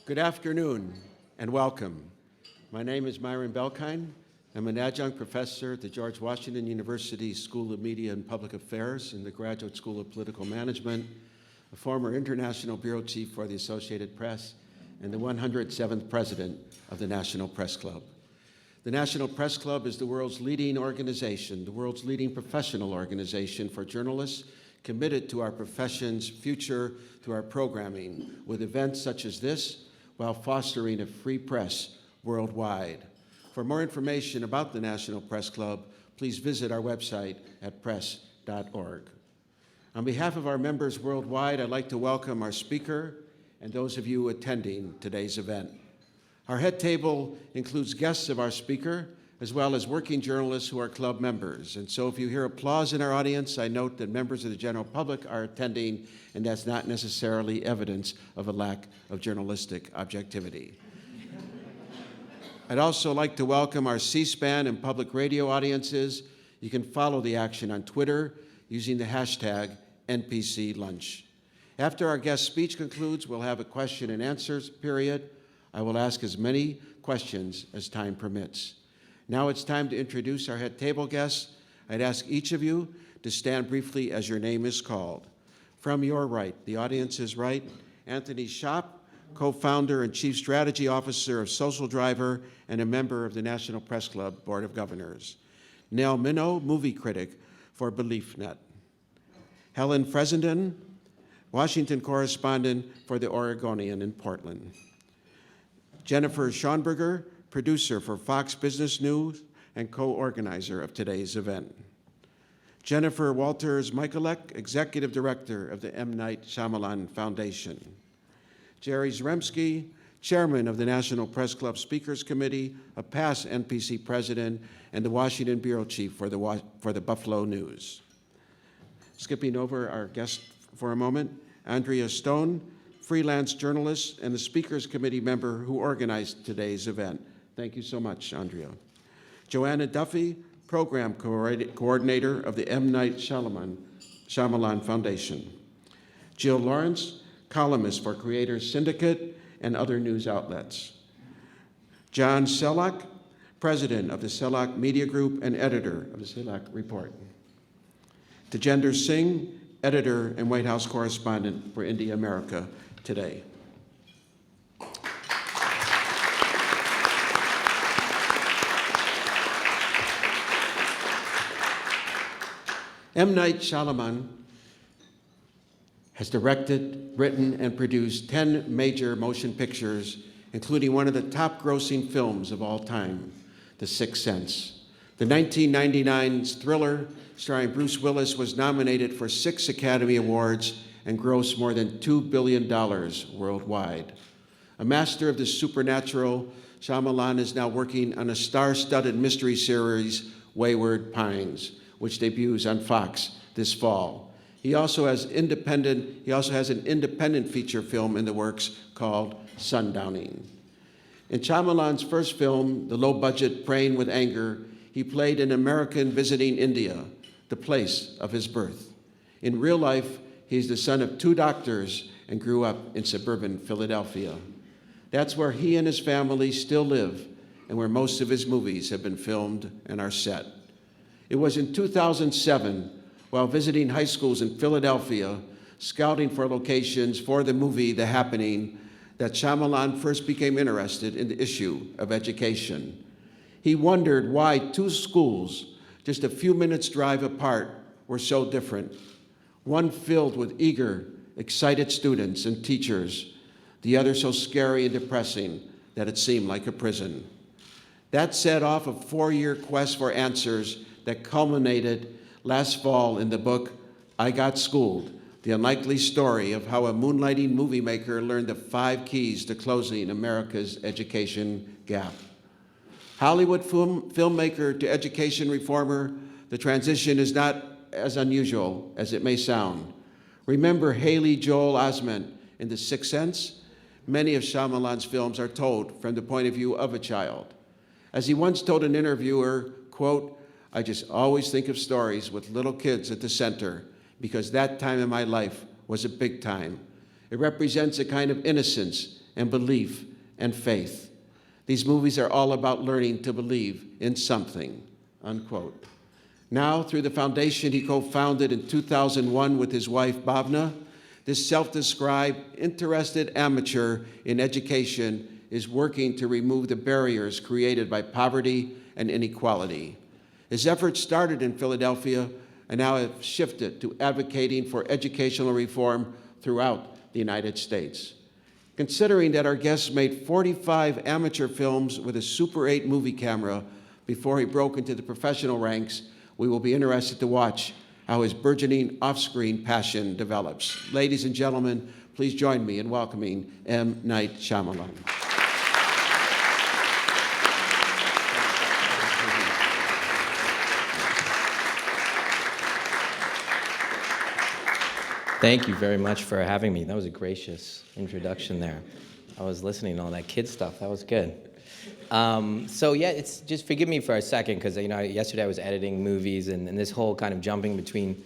Good afternoon and welcome. My name is Myron Belkine. I'm an adjunct professor at the George Washington University School of Media and Public Affairs in the Graduate School of Political Management, a former international bureau chief for the Associated Press, and the 107th president of the National Press Club. The National Press Club is the world's leading organization, the world's leading professional organization for journalists committed to our profession's future through our programming with events such as this, while fostering a free press worldwide. For more information about the National Press Club, please visit our website at press.org. On behalf of our members worldwide, I'd like to welcome our speaker and those of you attending today's event. Our head table includes guests of our speaker, as well as working journalists who are club members. And so if you hear applause in our audience, I note that members of the general public are attending, and that's not necessarily evidence of a lack of journalistic objectivity. I'd also like to welcome our C-SPAN and public radio audiences. You can follow the action on Twitter using the hashtag NPC Lunch. After our guest speech concludes, we'll have a question and answers period. I will ask as many questions as time permits. Now it's time to introduce our head table guests. I'd ask each of you to stand briefly as your name is called. From your right, the audience's right, Anthony Schopp, co-founder and chief strategy officer of Social Driver and a member of the National Press Club Board of Governors. Nell Minow, movie critic for BeliefNet. Helen Fresenden, Washington correspondent for the Oregonian in Portland. Jennifer Schonberger, producer for Fox Business News and co-organizer of today's event. Jennifer Walters-Michalek, executive director of the M.Night Shyamalan Foundation. Jerry Zaremski, chairman of the National Press Club Speakers Committee, a past NPC president, and the Washington bureau chief for the Buffalo News. Skipping over our guest for a moment, Andrea Stone, freelance journalist and the Speakers Committee member who organized today's event. Thank you so much, Andrea. Joanna Duffy, program coordinator of the M.Night Shyamalan Foundation. Jill Lawrence, columnist for Creators Syndicate and other news outlets. John Selak, president of the Selak Media Group and editor of the Selak Report. Tejinder Singh, editor and White House correspondent for India America Today. M. Night Shyamalan has directed, written, and produced 10 major motion pictures, including one of the top-grossing films of all time, The Sixth Sense. The 1999 thriller starring Bruce Willis was nominated for 6 Academy Awards and grossed more than $2 billion worldwide. A master of the supernatural, Shyamalan is now working on a star-studded mystery series, Wayward Pines, which debuts on Fox this fall. He also has an independent feature film in the works called Sundowning. In Shyamalan's first film, the low-budget Praying with Anger, he played an American visiting India, the place of his birth. In real life, he's the son of 2 doctors and grew up in suburban Philadelphia. That's where he and his family still live and where most of his movies have been filmed and are set. It was in 2007, while visiting high schools in Philadelphia, scouting for locations for the movie The Happening, that Shyamalan first became interested in the issue of education. He wondered why 2 schools, just a few minutes' drive apart, were so different. One filled with eager, excited students and teachers, the other so scary and depressing that it seemed like a prison. That set off a 4-year quest for answers that culminated last fall in the book, I Got Schooled, the unlikely story of how a moonlighting movie maker learned the 5 keys to closing America's education gap. Hollywood filmmaker to education reformer, the transition is not as unusual as it may sound. Remember Haley Joel Osment in The Sixth Sense? Many of Shyamalan's films are told from the point of view of a child. As he once told an interviewer, quote, I just always think of stories with little kids at the center because that time in my life was a big time. It represents a kind of innocence and belief and faith. These movies are all about learning to believe in something, unquote. Now, through the foundation he co-founded in 2001 with his wife, Bhavna, this self-described interested amateur in education is working to remove the barriers created by poverty and inequality. His efforts started in Philadelphia and now have shifted to advocating for educational reform throughout the United States. Considering that our guest made 45 amateur films with a Super 8 movie camera before he broke into the professional ranks, we will be interested to watch how his burgeoning off-screen passion develops. Ladies and gentlemen, please join me in welcoming M. Night Shyamalan. Thank you very much for having me. That was a gracious introduction there. I was listening to all that kid stuff. That was good. So yeah, it's just forgive me for a second because yesterday I was editing movies and this whole kind of jumping between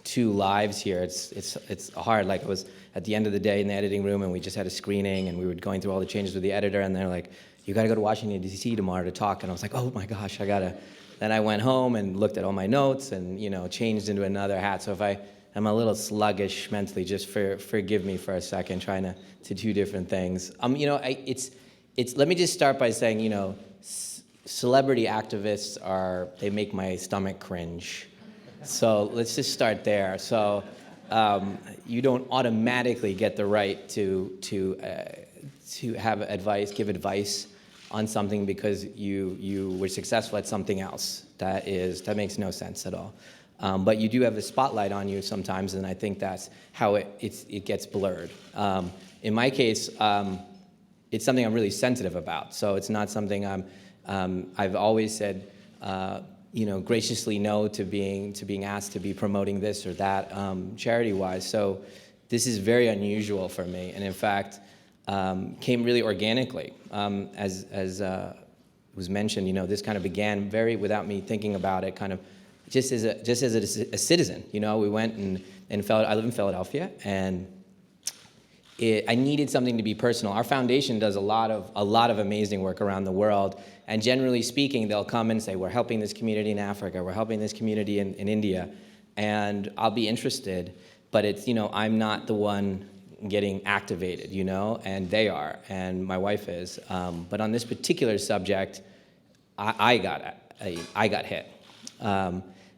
two lives here. It's hard. Like I was at the end of the day in the editing room and we just had a screening and we were going through all the changes with the editor and they're like, "You got to go to Washington D.C. tomorrow to talk." And I was like, "Oh my gosh, I gotta." Then I went home and looked at all my notes and changed into another hat. So if I'm a little sluggish mentally, just forgive me for a second, trying to do different things. Let me just start by saying, celebrity activists they make my stomach cringe. So let's just start there. So you don't automatically get the right to have advice, give advice on something because you were successful at something else. That makes no sense at all. But you do have a spotlight on you sometimes, and I think that's how it gets blurred. In my case, it's something I'm really sensitive about. So it's not something I've always said, graciously no to being asked to be promoting this or that charity-wise. So this is very unusual for me, and in fact, came really organically. As was mentioned, this kind of began very without me thinking about it, kind of. Just as a citizen, we went and I live in Philadelphia, and I needed something to be personal. Our foundation does a lot of amazing work around the world, and generally speaking, they'll come and say, "We're helping this community in Africa, we're helping this community in India," and I'll be interested, but it's I'm not the one getting activated, and they are, and my wife is. But on this particular subject, I got hit.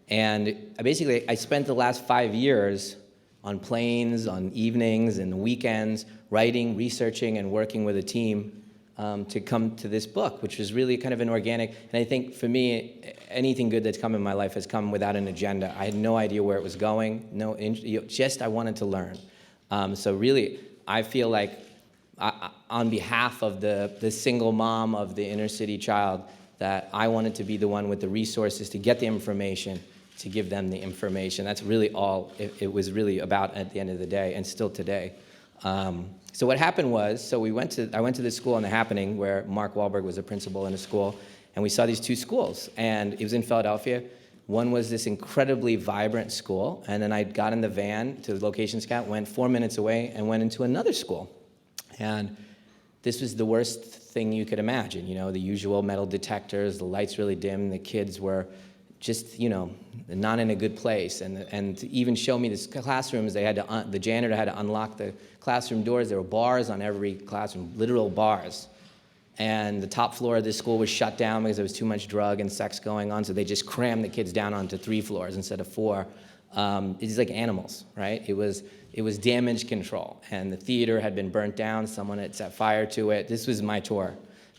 And I spent the last 5 years on planes, on evenings and weekends, writing, researching, and working with a team to come to this book, which was really kind of an organic. And I think for me, anything good that's come in my life has come without an agenda. I had no idea where it was going. I wanted to learn. So really, I feel like on behalf of the single mom of the inner city child, that I wanted to be the one with the resources to get the information, to give them the information. That's really all it was really about at the end of the day, and still today. So what happened was, I went to this school in The Happening, where Mark Wahlberg was a principal in a school, and we saw these two schools, and it was in Philadelphia. One was this incredibly vibrant school, and then I got in the van to the location scout, went 4 minutes away, and went into another school. And this was the worst thing you could imagine, the usual metal detectors, the lights really dim, the kids were just, not in a good place. And to even show me the classrooms, the janitor had to unlock the classroom doors. There were bars on every classroom, literal bars. And the top floor of this school was shut down because there was too much drug and sex going on, so they just crammed the kids down onto 3 floors instead of 4. It's like animals, right? It was damage control, and the theater had been burnt down. Someone had set fire to it. This was my tour,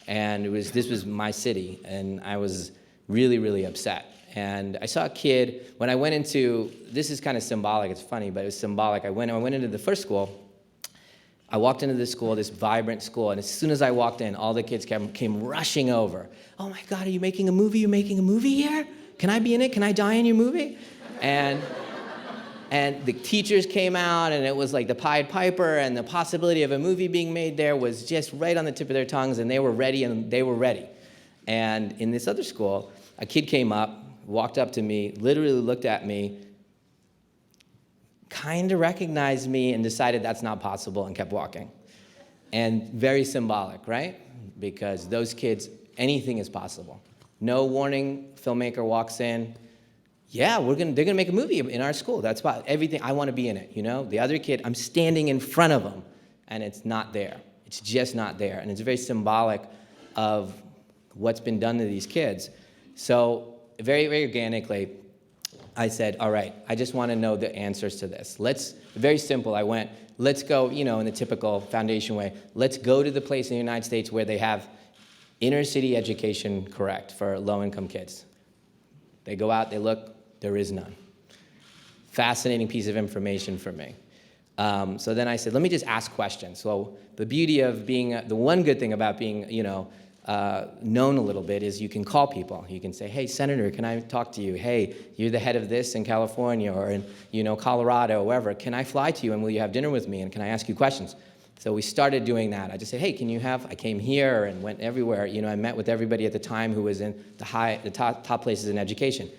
and this was my city, and I was really, really upset. And I saw a kid when I went into. This is kind of symbolic. It's funny, but it was symbolic. I went into the first school. I walked into this school, this vibrant school, and as soon as I walked in, all the kids came rushing over. "Oh my God, are you making a movie? You're making a movie here? Can I be in it? Can I die in your movie?" And the teachers came out, and it was like the Pied Piper, and the possibility of a movie being made there was just right on the tip of their tongues, and they were ready, And in this other school, a kid came up, walked up to me, literally looked at me, kind of recognized me, and decided that's not possible, and kept walking. And very symbolic, right? Because those kids, anything is possible. No warning, filmmaker walks in, yeah, they're gonna make a movie in our school. That's about everything, I wanna be in it, you know? The other kid, I'm standing in front of him, and it's not there. It's just not there. And it's very symbolic of what's been done to these kids. So very, very organically, I said, all right, I just wanna know the answers to this. Very simple, I went, let's go, you know, in the typical foundation way, let's go to the place in the United States where they have inner city education correct for low-income kids. They go out, they look, there is none. Fascinating piece of information for me. So then I said, let me just ask questions. So the beauty of being, the one good thing about being, you know, known a little bit is you can call people. You can say, hey, Senator, can I talk to you? Hey, you're the head of this in California or in, you know, Colorado, wherever. Can I fly to you and will you have dinner with me and can I ask you questions? So we started doing that. I just said, hey, I came here and went everywhere. You know, I met with everybody at the time who was in the top places in education.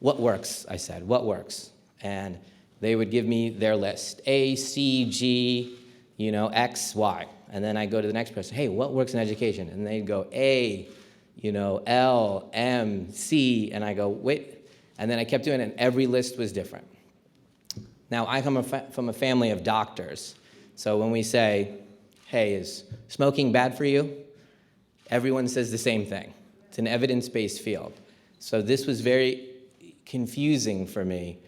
What works? I said, what works? And they would give me their list, A, C, G, you know, X, Y. And then I go to the next person, hey, what works in education? And they'd go A, you know, L, M, C, and I go, wait. And then I kept doing it, and every list was different. Now, I come from a family of doctors. So when we say, hey, is smoking bad for you? Everyone says the same thing. It's an evidence-based field. So this was very confusing for me.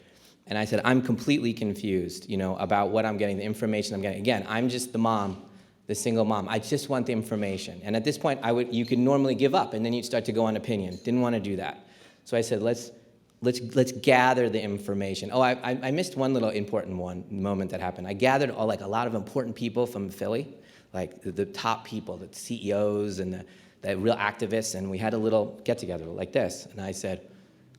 And I said, I'm completely confused, you know, about what I'm getting, the information I'm getting. Again, I'm just the mom, the single mom. I just want the information. And at this point, you could normally give up, and then you'd start to go on opinion. Didn't want to do that. So I said, let's gather the information. Oh, I missed one little important moment that happened. I gathered a lot of important people from Philly, like the top people, the CEOs and the real activists, and we had a little get-together like this. And I said,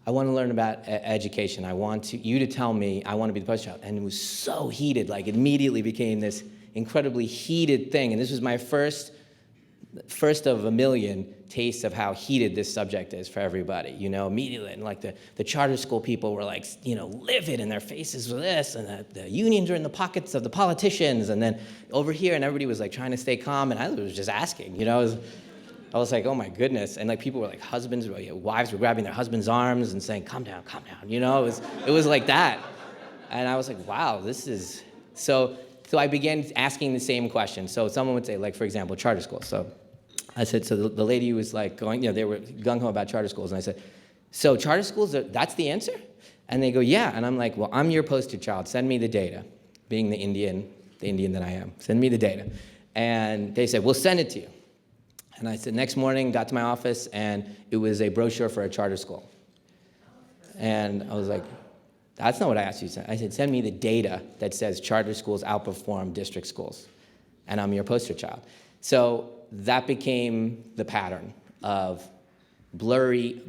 I want to learn about education. I want you to tell me I want to be the poster child. And it was so heated, like it immediately became this incredibly heated thing. And this was my first of a million tastes of how heated this subject is for everybody, you know, immediately. And like the charter school people were like, you know, livid in their faces with this, and the unions were in the pockets of the politicians, and then over here, and everybody was like trying to stay calm, and I was just asking, you know, I was like, oh my goodness. And like people were like wives were grabbing their husband's arms and saying, calm down, you know, it was like that. And I was like, wow, this is, so I began asking the same question. So someone would say, like, for example, charter school. So I said, so the lady was like going, you know, they were gung-ho about charter schools. And I said, so charter schools, that's the answer? And they go, yeah. And I'm like, well, I'm your poster child. Send me the data. Being the Indian that I am. Send me the data. And they said, we'll send it to you. And I said, next morning, got to my office, and it was a brochure for a charter school. And I was like, that's not what I asked you to send. I said, send me the data that says charter schools outperform district schools, and I'm your poster child. So that became the pattern of blurry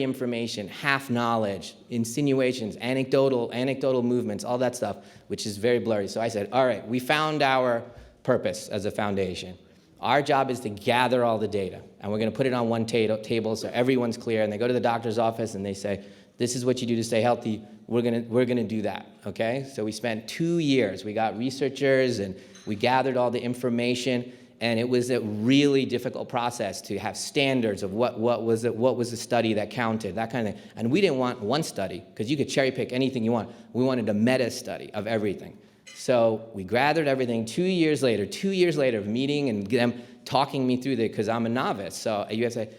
information, half knowledge, insinuations, anecdotal movements, all that stuff, which is very blurry. So I said, all right, we found our purpose as a foundation. Our job is to gather all the data, and we're going to put it on one table so everyone's clear. And they go to the doctor's office and they say, this is what you do to stay healthy. We're going to do that, okay? So we spent 2 years. We got researchers and we gathered all the information, and it was a really difficult process to have standards of what was the study that counted, that kind of thing. And we didn't want one study, because you could cherry pick anything you want. We wanted a meta study of everything. So we gathered everything 2 years later of meeting and them talking me through it, because I'm a novice. So you have to say,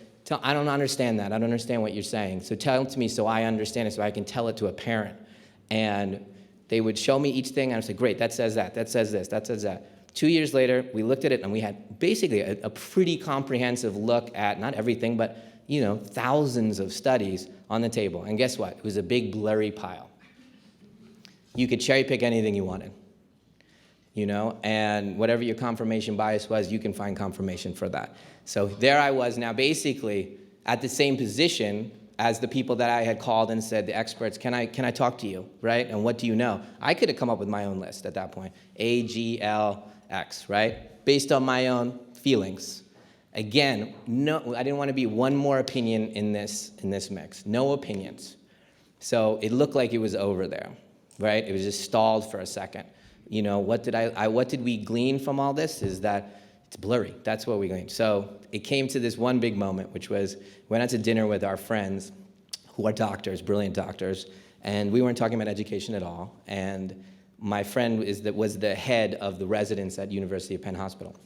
I don't understand that. I don't understand what you're saying. So tell it to me so I understand it, so I can tell it to a parent. And they would show me each thing, and I would say, great, that says that says this, that says that. 2 years later, we looked at it, and we had basically a pretty comprehensive look at, not everything, but, you know, thousands of studies on the table. And guess what? It was a big blurry pile. You could cherry pick anything you wanted, you know, and whatever your confirmation bias was, you can find confirmation for that. So there I was now basically at the same position as the people that I had called and said, the experts, can I talk to you, right? And what do you know? I could have come up with my own list at that point, A, G, L, X, right? Based on my own feelings. Again, no, I didn't want to be one more opinion in this mix. No opinions. So it looked like it was over there, right? It was just stalled for a second. You know, what did we glean from all this is that It's blurry. That's what we're going. So it came to this one big moment, which was we went out to dinner with our friends who are doctors, brilliant doctors, and we weren't talking about education at all. And my friend was the head of the residents at University of Penn Hospital.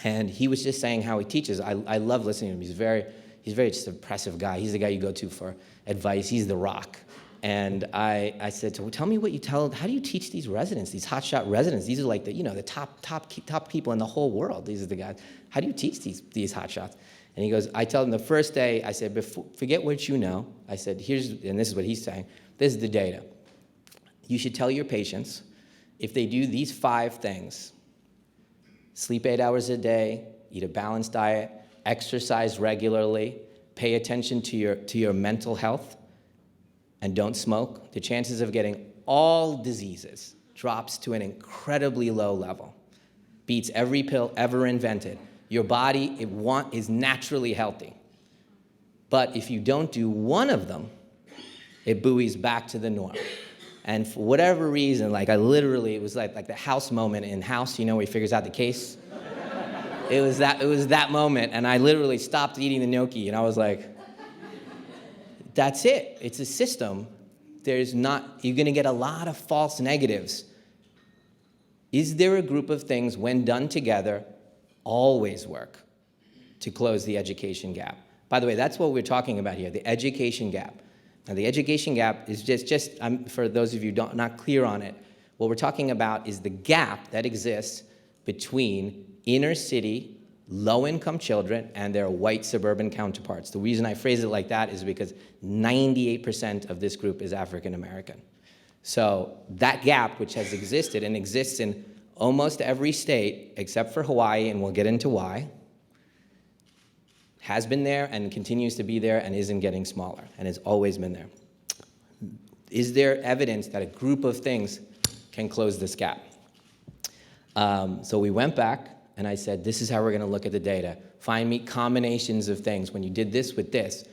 And he was just saying how he teaches. I love listening to him. He's very just impressive guy. He's the guy you go to for advice. He's the rock. And I said to him, tell me how do you teach these residents, these hotshot residents? These are like the top people in the whole world. These are the guys. How do you teach these hotshots? And he goes, I tell them the first day, I said, forget what you know. I said, and this is what he's saying, this is the data. You should tell your patients, if they do these 5 things, sleep 8 hours a day, eat a balanced diet, exercise regularly, pay attention to your mental health, and don't smoke, the chances of getting all diseases drops to an incredibly low level. Beats every pill ever invented. Your body is naturally healthy. But if you don't do one of them, it buoys back to the norm. And for whatever reason, it was like the House moment in House, where he figures out the case. It was that moment, and I literally stopped eating the gnocchi, and I was like, that's it. It's a system. You're going to get a lot of false negatives. Is there a group of things, when done together, always work to close the education gap? By the way, that's what we're talking about here, the education gap. Now, the education gap is just for those of you not clear on it, what we're talking about is the gap that exists between inner city low-income children and their white suburban counterparts. The reason I phrase it like that is because 98% of this group is African American. So that gap, which has existed and exists in almost every state except for Hawaii, and we'll get into why, has been there and continues to be there and isn't getting smaller and has always been there. Is there evidence that a group of things can close this gap? So we went back, and I said, this is how we're going to look at the data. Find me combinations of things. When you did this with this,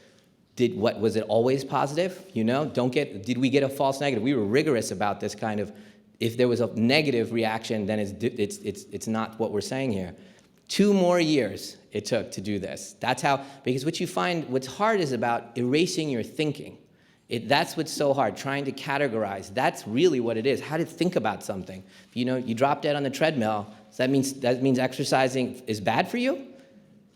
was it always positive? Did we get a false negative? We were rigorous about this kind of, if there was a negative reaction, then it's not what we're saying here. 2 more years it took to do this. That's how, because what you find, what's hard is about erasing your thinking. That's what's so hard, trying to categorize. That's really what it is, how to think about something. You drop dead on the treadmill, so that means exercising is bad for you?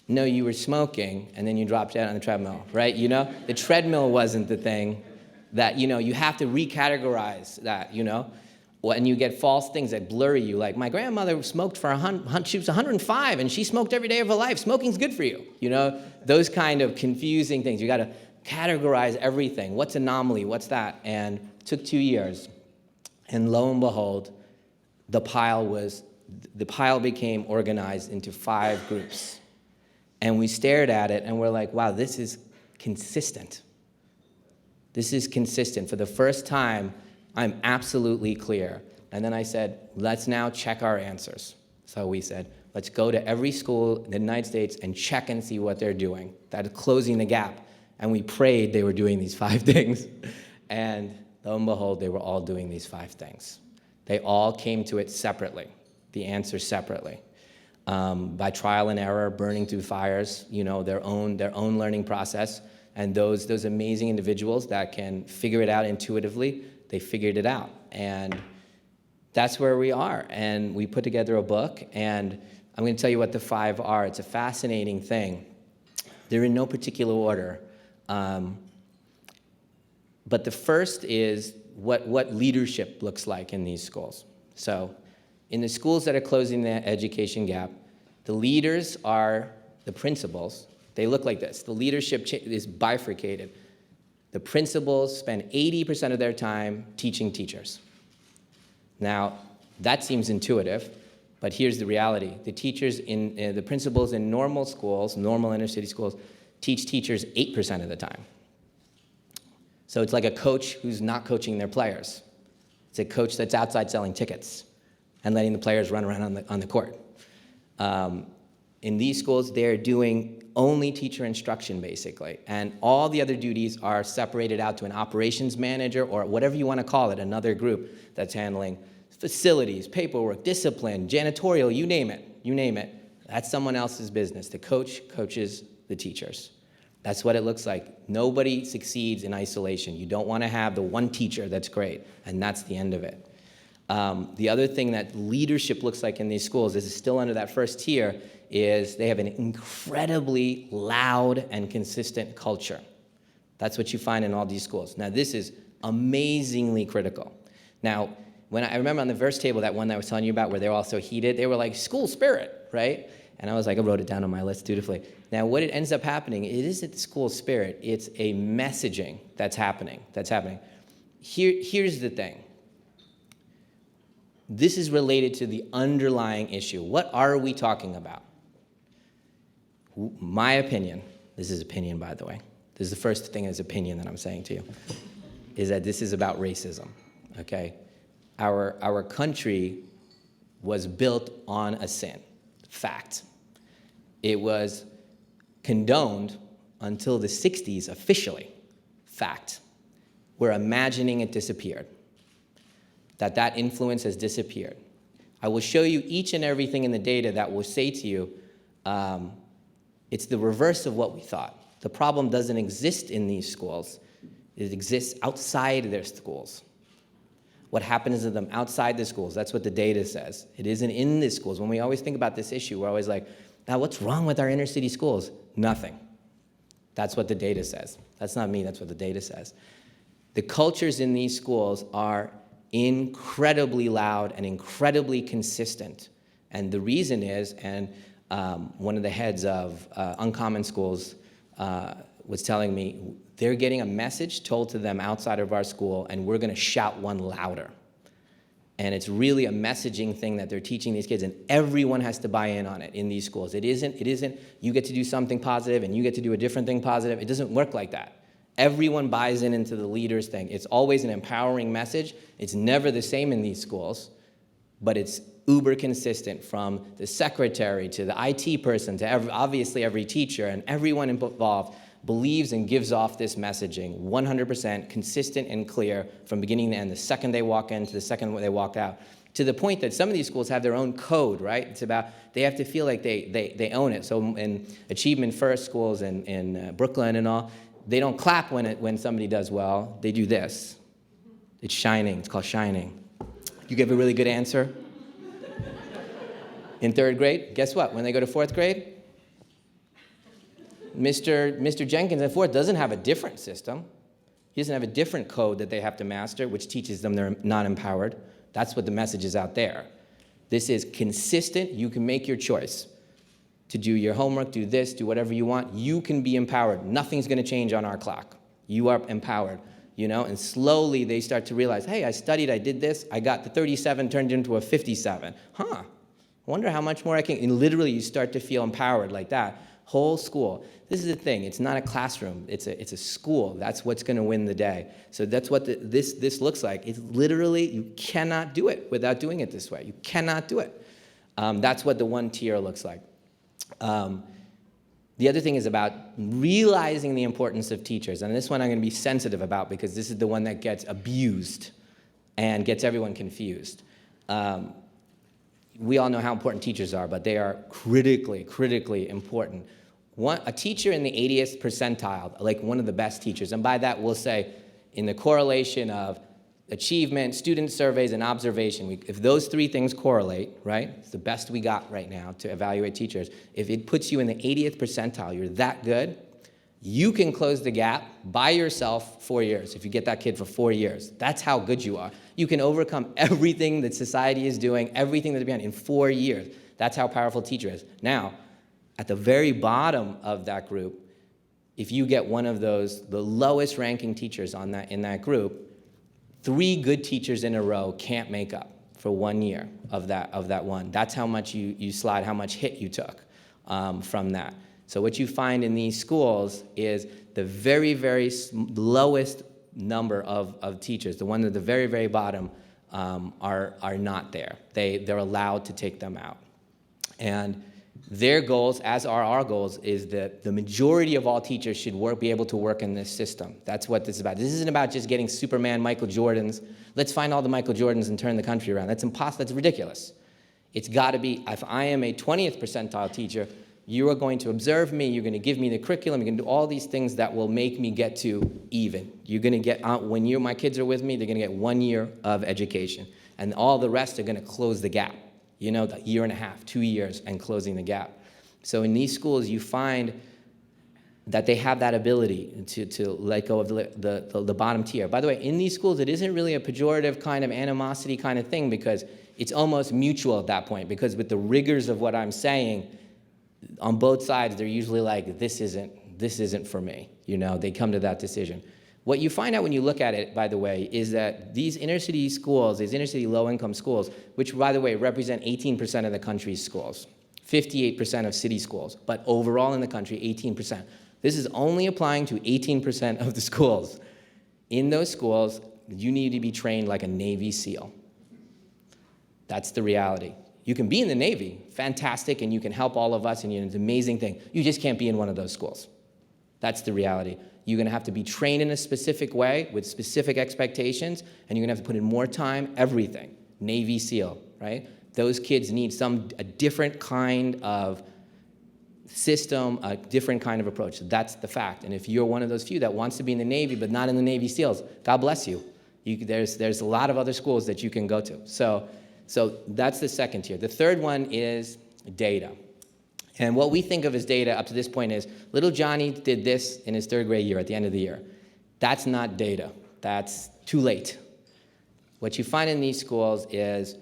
No, you were smoking, and then you dropped dead on the treadmill, right? The treadmill wasn't the thing that, you have to recategorize that, and you get false things that blur you. Like, my grandmother smoked she was 105, and she smoked every day of her life. Smoking's good for you, Those kind of confusing things. You got to categorize everything. What's anomaly? What's that? And it took 2 years. And lo and behold, the pile became organized into 5 groups. And we stared at it, and we're like, wow, this is consistent. This is consistent. For the first time, I'm absolutely clear. And then I said, let's now check our answers. So we said, let's go to every school in the United States and check and see what they're doing. That is closing the gap. And we prayed they were doing these 5 things. And lo and behold, they were all doing these 5 things. They all came to it separately, the answer separately. By trial and error, burning through fires, their own learning process. And those amazing individuals that can figure it out intuitively, they figured it out. And that's where we are. And we put together a book, and I'm going to tell you what the 5 are. It's a fascinating thing. They're in no particular order. But the first is what leadership looks like in these schools. So in the schools that are closing the education gap, the leaders are the principals. They look like this. The leadership is bifurcated. The principals spend 80% of their time teaching teachers. Now, that seems intuitive, but here's the reality. The teachers the principals in normal schools, normal inner city schools, teach teachers 8% of the time. So it's like a coach who's not coaching their players. It's a coach that's outside selling tickets and letting the players run around on the court. In these schools, they're doing only teacher instruction, basically. And all the other duties are separated out to an operations manager or whatever you want to call it, another group that's handling facilities, paperwork, discipline, janitorial, you name it. That's someone else's business. The coach coaches the teachers. That's what it looks like. Nobody succeeds in isolation. You don't want to have the one teacher that's great, and that's the end of it. The other thing that leadership looks like in these schools, this is still under that first tier, is they have an incredibly loud and consistent culture. That's what you find in all these schools. Now, this is amazingly critical. Now, when I remember on the verse table, that one that I was telling you about where they were all so heated, they were like, school spirit, right? And I was like, I wrote it down on my list dutifully. Now, what it ends up happening, it isn't the school spirit, it's a messaging that's happening. Here's the thing. This is related to the underlying issue. What are we talking about? My opinion, this is opinion, by the way. This is the first thing as opinion that I'm saying to you, is that this is about racism, okay? Our country was built on a sin, fact. It was condoned until the 60s officially, fact. We're imagining it disappeared, that influence has disappeared. I will show you each and everything in the data that will say to you, it's the reverse of what we thought. The problem doesn't exist in these schools. It exists outside their schools. What happens to them outside the schools, that's what the data says. It isn't in the schools. When we always think about this issue, we're always like, now what's wrong with our inner city schools? Nothing. That's what the data says. That's not me, that's what the data says. The cultures in these schools are incredibly loud and incredibly consistent. And the reason is, and one of the heads of Uncommon Schools was telling me, they're getting a message told to them outside of our school, and we're going to shout one louder. And it's really a messaging thing that they're teaching these kids, and everyone has to buy in on it in these schools. It isn't you get to do something positive and you get to do a different thing positive. It doesn't work like that. Everyone buys into the leader's thing. It's always an empowering message. It's never the same in these schools, but it's uber consistent from the secretary to the IT person to obviously every teacher, and everyone involved believes and gives off this messaging 100% consistent and clear from beginning to end, the second they walk in to the second they walk out, to the point that some of these schools have their own code, right? It's about, they have to feel like they own it. So in Achievement First schools in Brooklyn and all, they don't clap when somebody does well. They do this. It's shining. It's called shining. You give a really good answer in third grade. Guess what? When they go to fourth grade, Mr. Jenkins in fourth doesn't have a different system. He doesn't have a different code that they have to master, which teaches them they're not empowered. That's what the message is out there. This is consistent. You can make your choice to do your homework, do this, do whatever you want. You can be empowered. Nothing's going to change on our clock. You are empowered, you know? And slowly they start to realize, hey, I studied, I did this, I got the 37 turned into a 57. I wonder how much more I can, and literally you start to feel empowered like that. Whole school. This is the thing. It's not a classroom. It's a school. That's what's going to win the day. So that's what this looks like. It's literally, you cannot do it without doing it this way. You cannot do it. That's what the one tier looks like. The other thing is about realizing the importance of teachers. And this one I'm going to be sensitive about because this is the one that gets abused and gets everyone confused. We all know how important teachers are, but they are critically important. A teacher in the 80th percentile, like one of the best teachers, and by that we'll say in the correlation of achievement, student surveys, and observation, if those three things correlate, right, it's the best we got right now to evaluate teachers. If it puts you in the 80th percentile, you're that good, you can close the gap by yourself 4 years if you get that kid for 4 years. That's how good you are. You can overcome everything that society is doing, everything that's behind in 4 years. That's how powerful a teacher is. Now, at the very bottom of that group, if you get one of those, the lowest ranking teachers in that group, 3 good teachers in a row can't make up for 1 year of that one. That's how much you slide, how much hit you took from that. So what you find in these schools is the very, very lowest number of teachers, the ones at the very, very bottom, are not there. They're allowed to take them out. And their goals, as are our goals, is that the majority of all teachers should be able to work in this system. That's what this is about. This isn't about just getting Superman Michael Jordans. Let's find all the Michael Jordans and turn the country around. That's impossible. That's ridiculous. It's got to be, if I am a 20th percentile teacher, you are going to observe me, you're going to give me the curriculum, you're going to do all these things that will make me get to even. You're going to get, when my kids are with me, they're going to get 1 year of education. And all the rest are going to close the gap. The year and a half, 2 years, and closing the gap. So in these schools, you find that they have that ability to let go of the bottom tier. By the way, in these schools, it isn't really a pejorative kind of animosity kind of thing, because it's almost mutual at that point, because with the rigors of what I'm saying, on both sides, they're usually like, this isn't for me. They come to that decision. What you find out when you look at it, by the way, is that these inner city schools, these inner city low-income schools, which, by the way, represent 18% of the country's schools, 58% of city schools, but overall in the country, 18%. This is only applying to 18% of the schools. In those schools, you need to be trained like a Navy SEAL. That's the reality. You can be in the Navy, fantastic, and you can help all of us, and it's an amazing thing. You just can't be in one of those schools. That's the reality. You're gonna have to be trained in a specific way with specific expectations, and you're gonna have to put in more time, everything. Navy SEAL, right? Those kids need a different kind of system, a different kind of approach. That's the fact. And if you're one of those few that wants to be in the Navy but not in the Navy SEALs, God bless you. There's a lot of other schools that you can go to. So that's the second tier. The third one is data. And what we think of as data up to this point is, little Johnny did this in his third grade year at the end of the year. That's not data. That's too late. What you find in these schools is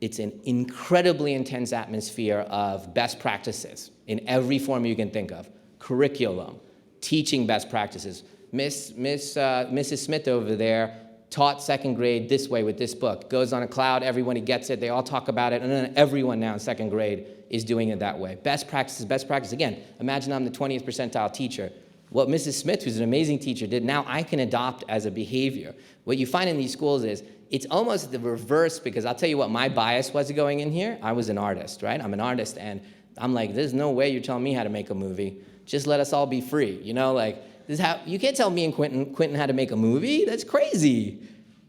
it's an incredibly intense atmosphere of best practices in every form you can think of. Curriculum, teaching best practices. Mrs. Smith over there taught second grade this way with this book. Goes on a cloud, everyone gets it, they all talk about it, and then everyone now in second grade is doing it that way. Best practices, best practice. Again, imagine I'm the 20th percentile teacher. What Mrs. Smith, who's an amazing teacher, did, now I can adopt as a behavior. What you find in these schools is, it's almost the reverse, because I'll tell you what my bias was going in here. I was an artist, right? I'm an artist, and I'm like, there's no way you're telling me how to make a movie. Just let us all be free, This is how, you can't tell me and Quentin how to make a movie. That's crazy.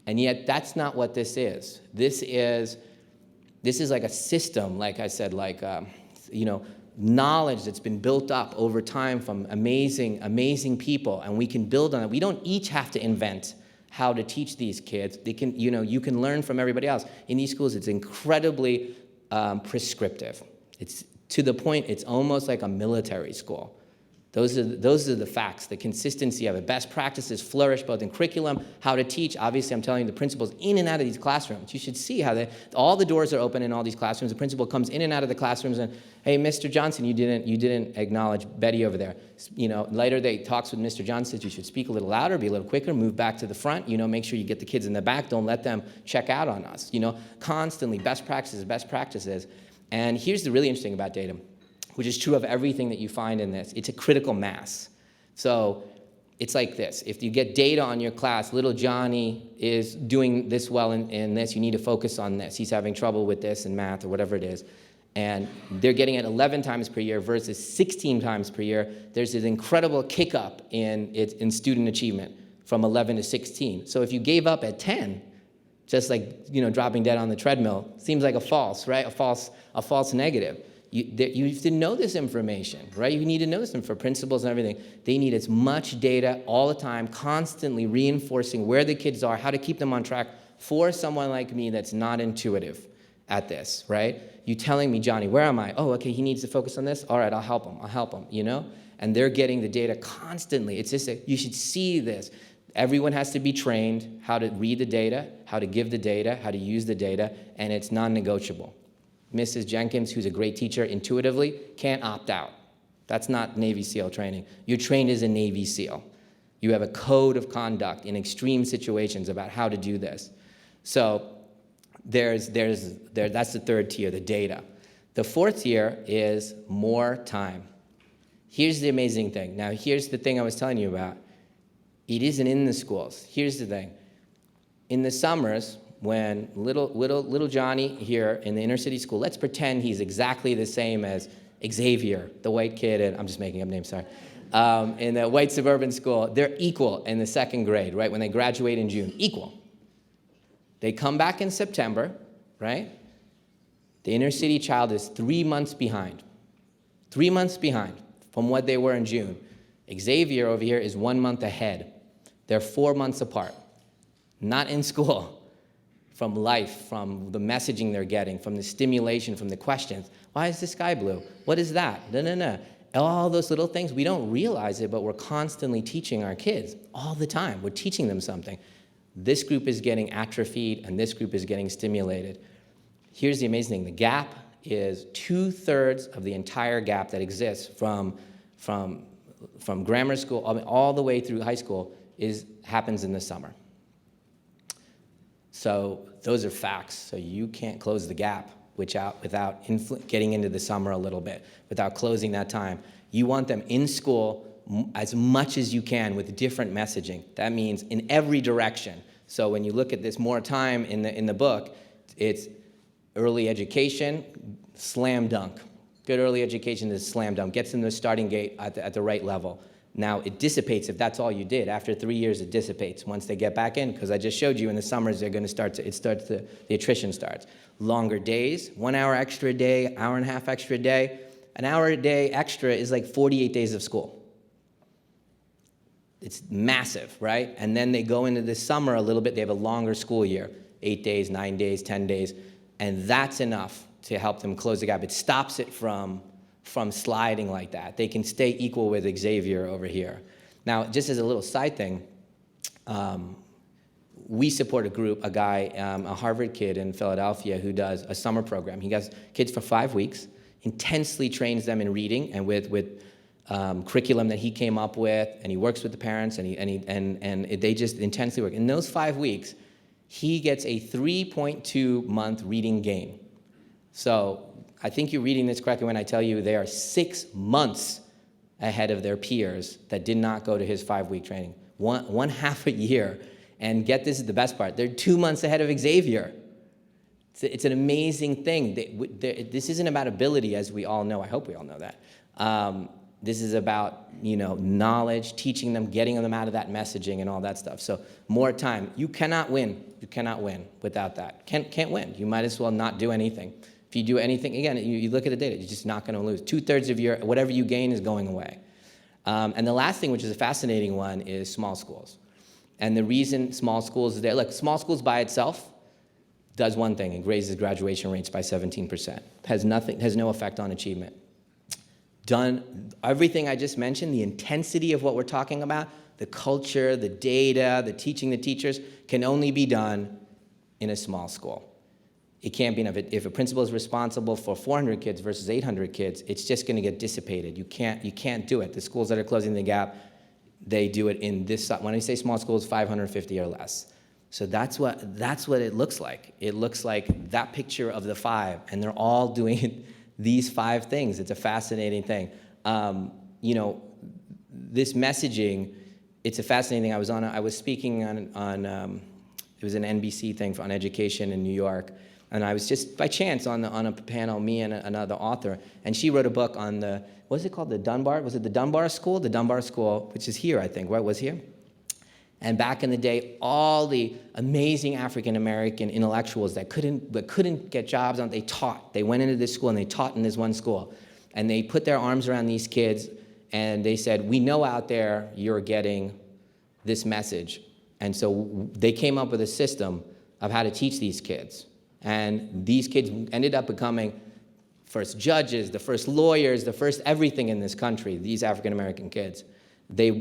And yet, that's not what this is. This is like a system, like I said, knowledge that's been built up over time from amazing, amazing people, and we can build on it. We don't each have to invent how to teach these kids. They can, you can learn from everybody else. In these schools, it's incredibly prescriptive. It's to the point it's almost like a military school. Those are the facts, the consistency of it. Best practices flourish both in curriculum, how to teach. Obviously, I'm telling you, the principals in and out of these classrooms. You should see how all the doors are open in all these classrooms. The principal comes in and out of the classrooms and, hey, Mr. Johnson, you didn't acknowledge Betty over there. Later they talks with Mr. Johnson, says you should speak a little louder, be a little quicker, move back to the front. Make sure you get the kids in the back. Don't let them check out on us. Constantly best practices, best practices. And here's the really interesting about data, which is true of everything that you find in this. It's a critical mass. So it's like this. If you get data on your class, little Johnny is doing this well in this, you need to focus on this. He's having trouble with this in math or whatever it is. And they're getting it 11 times per year versus 16 times per year. There's this incredible kick up in student achievement from 11 to 16. So if you gave up at 10, just like dropping dead on the treadmill, seems like a false, right? A false negative. You have to know this information, right? You need to know this for principals and everything. They need as much data all the time, constantly reinforcing where the kids are, how to keep them on track for someone like me that's not intuitive at this, right? You telling me, Johnny, where am I? Oh, okay, he needs to focus on this. All right, I'll help him, And they're getting the data constantly. It's just you should see this. Everyone has to be trained how to read the data, how to give the data, how to use the data, and it's non-negotiable. Mrs. Jenkins, who's a great teacher intuitively, can't opt out. That's not Navy SEAL training. You're trained as a Navy SEAL. You have a code of conduct in extreme situations about how to do this. So that's the third tier, the data. The fourth tier is more time. Here's the amazing thing. Now, here's the thing I was telling you about. It isn't in the schools. Here's the thing. In the summers, when little Johnny here in the inner city school, let's pretend he's exactly the same as Xavier, the white kid, and I'm just making up names, sorry, in the white suburban school. They're equal in the second grade, right? When they graduate in June, equal. They come back in September, right? The inner city child is 3 months behind. 3 months behind from what they were in June. Xavier over here is 1 month ahead. They're 4 months apart. Not in school. From life, from the messaging they're getting, from the stimulation, from the questions. Why is the sky blue? What is that? No. All those little things, we don't realize it, but we're constantly teaching our kids all the time. We're teaching them something. This group is getting atrophied, and this group is getting stimulated. Here's the amazing thing. The gap is 2/3 of the entire gap that exists from grammar school all the way through high school happens in the summer. So those are facts. So you can't close the gap without getting into the summer a little bit, without closing that time. You want them in school as much as you can with different messaging. That means in every direction. So when you look at this more time in the book, it's early education, slam dunk. Good early education is slam dunk. Gets them to the starting gate at the right level. Now, it dissipates if that's all you did. After 3 years, it dissipates once they get back in, because I just showed you in the summers, they're going to the attrition starts. Longer days, 1 hour extra a day, hour and a half extra a day. An hour a day extra is like 48 days of school. It's massive, right? And then they go into the summer a little bit. They have a longer school year, 8 days, 9 days, 10 days. And that's enough to help them close the gap. It stops it from sliding like that. They can stay equal with Xavier over here. Now, just as a little side thing, we support a guy, a Harvard kid in Philadelphia who does a summer program. He has kids for 5 weeks, intensely trains them in reading and with curriculum that he came up with, and he works with the parents, and they just intensely work. In those 5 weeks, he gets a 3.2-month reading gain. So I think you're reading this correctly when I tell you they are 6 months ahead of their peers that did not go to his 5-week training. One half a year. And get this is the best part. They're 2 months ahead of Xavier. It's an amazing thing. This isn't about ability, as we all know. I hope we all know that. This is about, knowledge, teaching them, getting them out of that messaging and all that stuff. So more time. You cannot win. You cannot win without that. Can't win. You might as well not do anything. If you do anything, again, you look at the data, you're just not going to lose. 2/3 of whatever you gain is going away. And the last thing, which is a fascinating one, is small schools. And the reason small schools is there, look, small schools by itself does one thing. It raises graduation rates by 17%. Has no effect on achievement. Done everything I just mentioned, the intensity of what we're talking about, the culture, the data, the teaching the teachers, can only be done in a small school. It can't be enough. If a principal is responsible for 400 kids versus 800 kids, it's just going to get dissipated. You can't do it. The schools that are closing the gap, they do it in this. When I say small schools, 550 or less. So that's what it looks like. It looks like that picture of the 5, and they're all doing these 5 things. It's a fascinating thing. This messaging, it's a fascinating thing. I was speaking on it was an NBC thing on education in New York. And I was just by chance on a panel, me and another author, and she wrote a book on what's it called, the Dunbar? Was it the Dunbar School? The Dunbar School, which is here, I think, right? Was here. And back in the day, all the amazing African-American intellectuals that couldn't get jobs they taught. They went into this school and they taught in this one school. And they put their arms around these kids and they said, we know out there you're getting this message. And so they came up with a system of how to teach these kids. And these kids ended up becoming first judges, the first lawyers, the first everything in this country, these African-American kids. They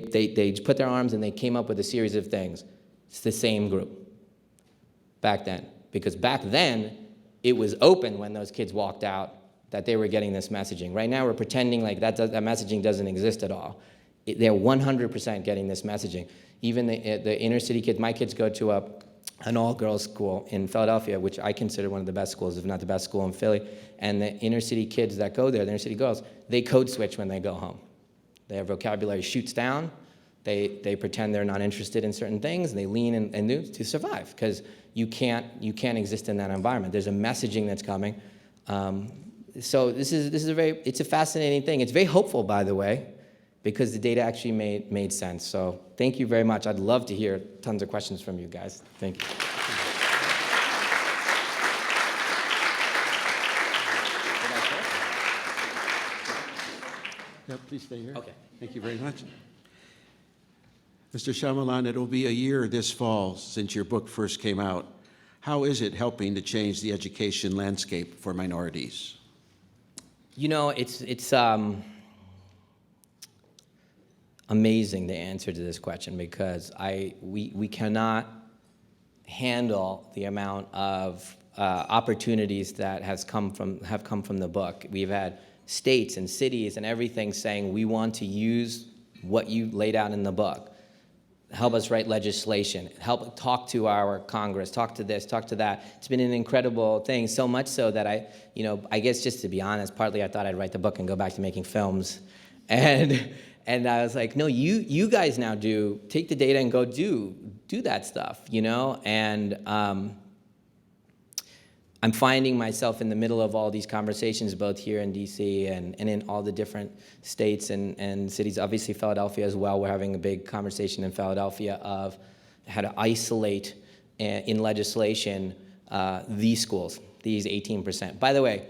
put their arms and they came up with a series of things. It's the same group back then. Because back then, it was open when those kids walked out that they were getting this messaging. Right now, we're pretending like that messaging doesn't exist at all. They're 100% getting this messaging. Even the inner city kids, my kids go to an all-girls school in Philadelphia, which I consider one of the best schools, if not the best school in Philly. And the inner city kids that go there, the inner city girls, they code switch when they go home. Their vocabulary shoots down. They pretend they're not interested in certain things, and they lean and do to survive, because you can't exist in that environment. There's a messaging that's coming. So it's a fascinating thing. It's very hopeful, by the way, because the data actually made sense. So thank you very much. I'd love to hear tons of questions from you guys. Thank you. Yeah, please stay here. Okay. Thank you very much. Mr. Shyamalan, it'll be a year this fall since your book first came out. How is it helping to change the education landscape for minorities? You know, it's amazing, the answer to this question, because we cannot handle the amount of opportunities that have come from the book. We've had states and cities and everything saying, we want to use what you laid out in the book. Help us write legislation, help talk to our Congress, talk to this, talk to that. It's been an incredible thing, so much so that I guess just to be honest, partly I thought I'd write the book and go back to making films. And I was like, no, you guys now take the data and go do that stuff, you know? And I'm finding myself in the middle of all these conversations, both here in DC and in all the different states and cities. Obviously, Philadelphia as well. We're having a big conversation in Philadelphia of how to isolate in legislation these schools, these 18%. By the way,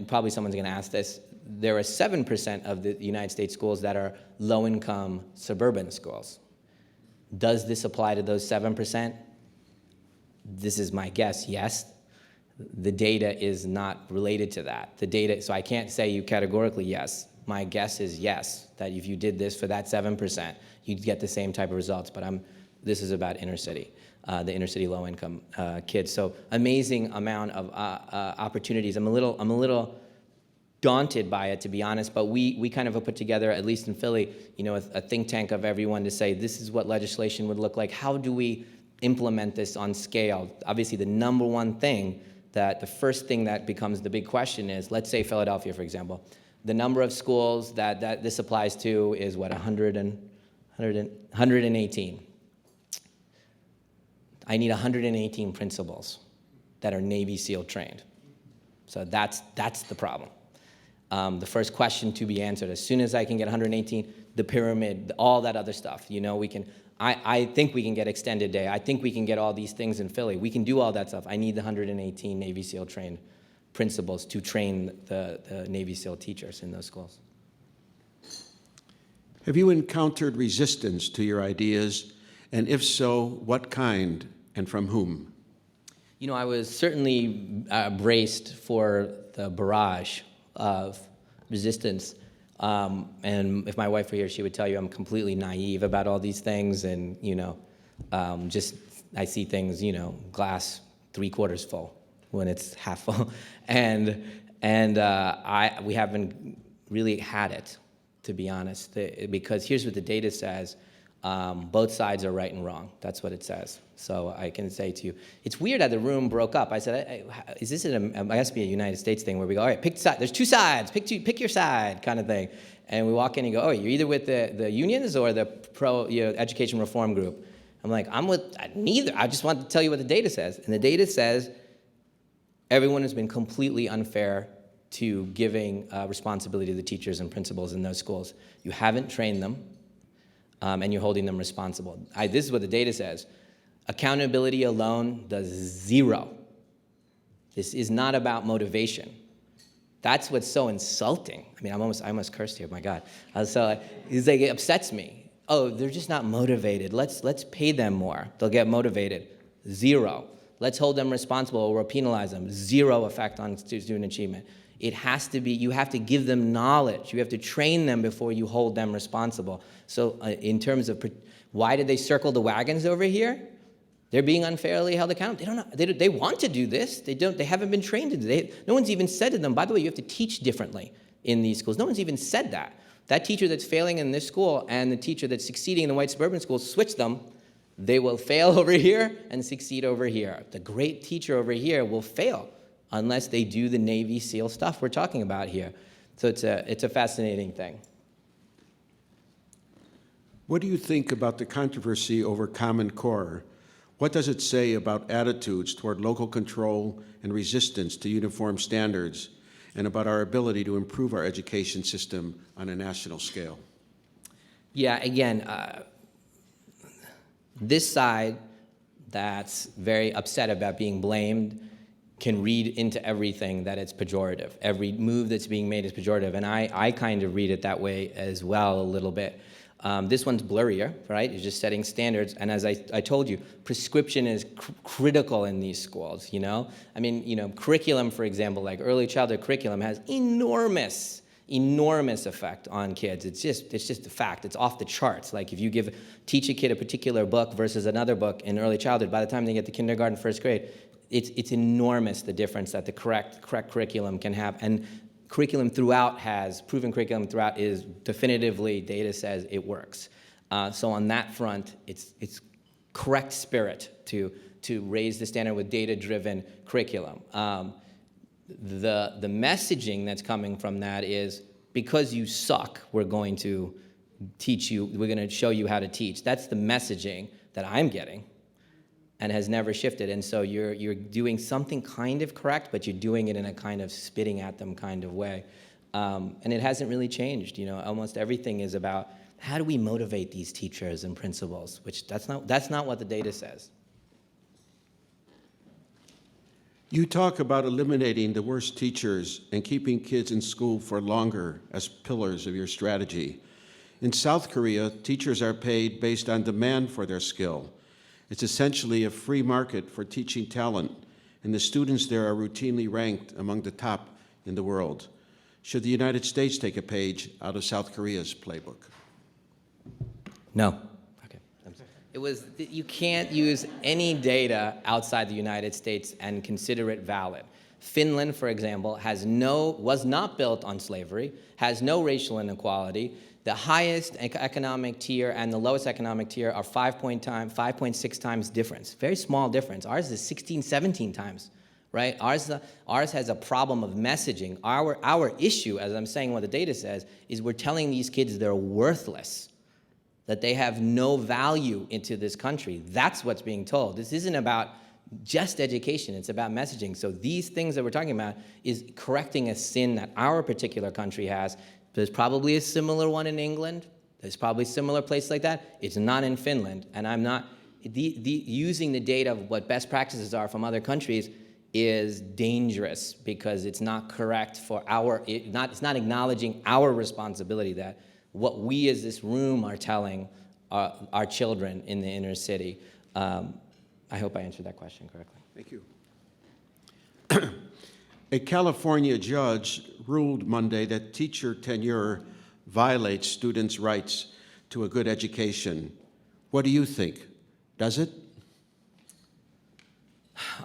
probably someone's going to ask this. There are 7% of the United States schools that are low-income suburban schools. Does this apply to those 7%? This is my guess, yes. The data is not related to that. The data, so I can't say you categorically yes. My guess is yes, that if you did this for that 7%, you'd get the same type of results. But this is about inner city, the inner city low-income kids. So amazing amount of opportunities. I'm a little daunted by it, to be honest. But we kind of have put together, at least in Philly, you know, a think tank of everyone to say this is what legislation would look like. How do we implement this on scale? Obviously, the number one thing. The first thing that becomes the big question is, let's say Philadelphia, for example. The number of schools that this applies to is, what, 118. I need 118 principals that are Navy SEAL trained. So that's the problem. The first question to be answered, as soon as I can get 118, the pyramid, all that other stuff, you know, I think we can get extended day. I think we can get all these things in Philly. We can do all that stuff. I need the 118 Navy SEAL trained principals to train the Navy SEAL teachers in those schools. Have you encountered resistance to your ideas? And if so, what kind and from whom? You know, I was certainly braced for the barrage of resistance. And if my wife were here, she would tell you I'm completely naive about all these things, and you know, I see things, you know, glass 3/4 full when it's half full, and we haven't really had it, to be honest, because here's what the data says. Both sides are right and wrong. That's what it says. So I can say to you, it's weird that the room broke up. I said, is this it has to be a United States thing where we go, all right, pick side. There's two sides. Pick your side, kind of thing. And we walk in and go, oh, you're either with the unions or the education reform group. I'm like, I'm with neither. I just want to tell you what the data says. And the data says everyone has been completely unfair to giving responsibility to the teachers and principals in those schools. You haven't trained them. And you're holding them responsible. This is what the data says. Accountability alone does zero. This is not about motivation. That's what's so insulting. I mean, I almost cursed here. My God. It's like it upsets me. Oh, they're just not motivated. Let's pay them more. They'll get motivated. Zero. Let's hold them responsible or penalize them. Zero effect on student achievement. It has to be, you have to give them knowledge. You have to train them before you hold them responsible. So in terms of, why did they circle the wagons over here? They're being unfairly held accountable. They don't know, they want to do this. They haven't been trained to do it. No one's even said to them, by the way, you have to teach differently in these schools. No one's even said that. That teacher that's failing in this school and the teacher that's succeeding in the white suburban school, switch them. They will fail over here and succeed over here. The great teacher over here will fail unless they do the Navy SEAL stuff we're talking about here. So it's a fascinating thing. What do you think about the controversy over Common Core? What does it say about attitudes toward local control and resistance to uniform standards, and about our ability to improve our education system on a national scale? Yeah, again, this side that's very upset about being blamed can read into everything that it's pejorative. Every move that's being made is pejorative, and I kind of read it that way as well a little bit. This one's blurrier, right? It's just setting standards, and as I told you, prescription is critical in these schools, you know? I mean, curriculum, for example, like early childhood curriculum has enormous effect on kids. It's just a fact. It's off the charts. Like if you teach a kid a particular book versus another book in early childhood, by the time they get to kindergarten, first grade, it's enormous the difference that the correct curriculum can have. And proven curriculum throughout is definitively, data says it works. So on that front, it's correct spirit to raise the standard with data-driven curriculum. The messaging that's coming from that is, because you suck, we're going to show you how to teach. That's the messaging that I'm getting, and has never shifted. And so you're doing something kind of correct, but you're doing it in a kind of spitting at them kind of way. And it hasn't really changed. Almost everything is about how do we motivate these teachers and principals, which that's not what the data says. You talk about eliminating the worst teachers and keeping kids in school for longer as pillars of your strategy. In South Korea, teachers are paid based on demand for their skill. It's essentially a free market for teaching talent, and the students there are routinely ranked among the top in the world. Should the United States take a page out of South Korea's playbook? No. Okay. You can't use any data outside the United States and consider it valid. Finland, for example, was not built on slavery, has no racial inequality. The highest economic tier and the lowest economic tier are 5.6 times difference. Very small difference. Ours is 16, 17 times, right? Ours has a problem of messaging. Our issue, as I'm saying what the data says, is we're telling these kids they're worthless, that they have no value into this country. That's what's being told. This isn't about just education, it's about messaging. So these things that we're talking about is correcting a sin that our particular country has. There's probably a similar one in England. There's probably a similar place like that. It's not in Finland. And I'm not, using the data of what best practices are from other countries is dangerous, because it's not correct for it's not acknowledging our responsibility, that what we as this room are telling our children in the inner city. I hope I answered that question correctly. Thank you. A California judge ruled Monday that teacher tenure violates students' rights to a good education. What do you think? Does it?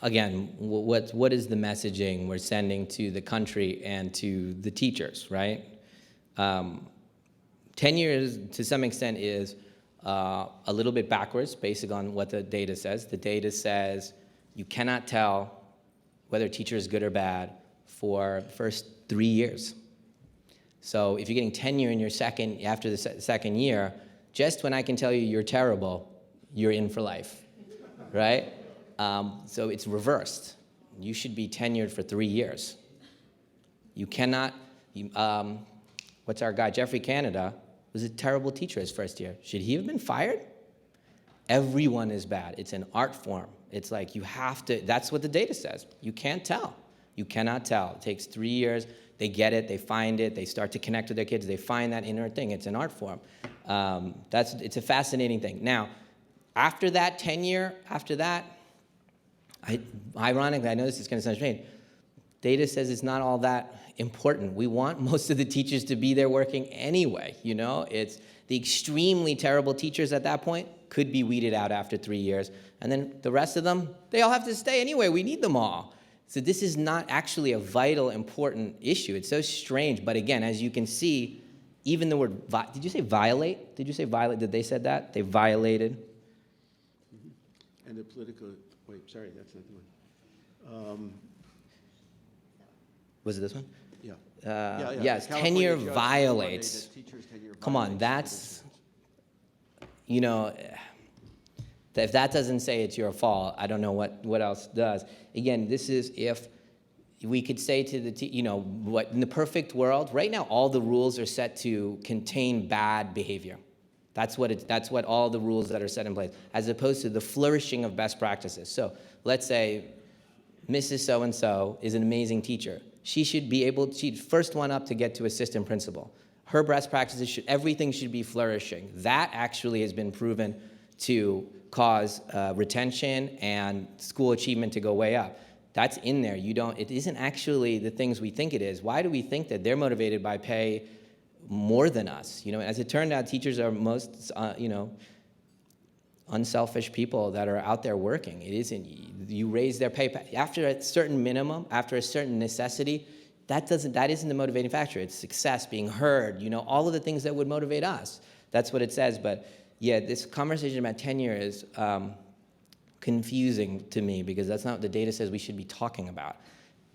Again, what is the messaging we're sending to the country and to the teachers, right? Tenure, to some extent, is a little bit backwards based on what the data says. The data says you cannot tell whether a teacher is good or bad for the first 3 years. So if you're getting tenure in your after the second year, just when I can tell you you're terrible, you're in for life, right? So it's reversed. You should be tenured for 3 years. You cannot, what's our guy, Jeffrey Canada, was a terrible teacher his first year. Should he have been fired? Everyone is bad. It's an art form. It's like you have to, that's what the data says. You can't tell. You cannot tell. It takes 3 years. They get it. They find it. They start to connect with their kids. They find that inner thing. It's an art form. It's a fascinating thing. Now, after that tenure, ironically, I know this is going to sound strange, data says it's not all that important. We want most of the teachers to be there working anyway, It's the extremely terrible teachers at that point could be weeded out after 3 years. And then the rest of them, they all have to stay anyway. We need them all. So this is not actually a vital, important issue. It's so strange. But again, as you can see, even the word, did you say violate? Did you say violate? Did they said that? They violated? And the political, wait, sorry, that's not the one. Was it this one? Yeah. Yes, tenure violates. Come on, that's, if that doesn't say it's your fault, I don't know what else does. Again, this is if we could say to what in the perfect world, right now all the rules are set to contain bad behavior. That's what all the rules that are set in place, as opposed to the flourishing of best practices. So let's say Mrs. So-and-so is an amazing teacher. She should be able, she's first one up to get to assistant principal. Her best practices, everything should be flourishing. That actually has been proven to cause retention and school achievement to go way up. That's in there. It isn't actually the things we think it is. Why do we think that they're motivated by pay more than us? As it turned out, teachers are most, unselfish people that are out there working. It isn't, you raise their pay after a certain minimum, after a certain necessity. That isn't the motivating factor. It's success, being heard, all of the things that would motivate us. That's what it says. But yeah, this conversation about tenure is confusing to me, because that's not what the data says we should be talking about.